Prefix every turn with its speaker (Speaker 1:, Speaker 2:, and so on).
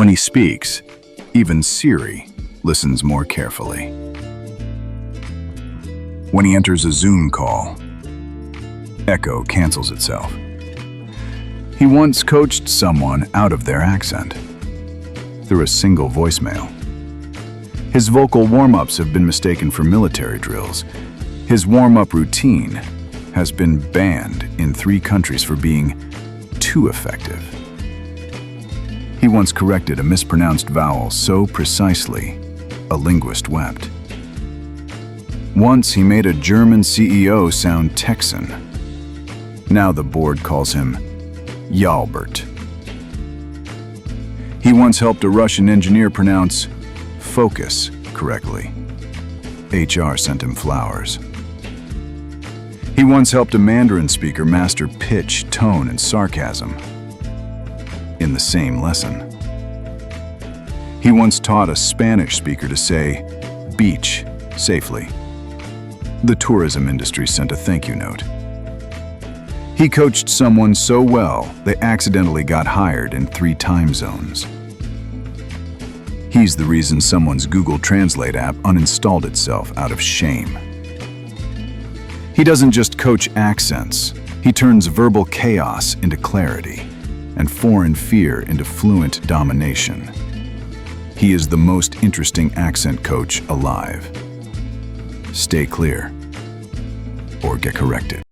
Speaker 1: When he speaks, even Siri listens more carefully. When he enters a Zoom call, echo cancels itself. He once coached someone out of their accent through a single voicemail. His vocal warm-ups have been mistaken for military drills. His warm-up routine has been banned in 3 countries for being too effective. He once corrected a mispronounced vowel so precisely, a linguist wept. Once he made a German CEO sound Texan. Now the board calls him Jalbert. He once helped a Russian engineer pronounce focus correctly. HR sent him flowers. He once helped a Mandarin speaker master pitch, tone, and sarcasm in the same lesson. He once taught a Spanish speaker to say beach safely. The tourism industry sent a thank you note. He coached someone so well they accidentally got hired in 3 time zones. He's the reason someone's Google Translate app uninstalled itself out of shame. He doesn't just coach accents, he turns verbal chaos into clarity and foreign fear into fluent domination. He is the most interesting accent coach alive. Stay clear or get corrected.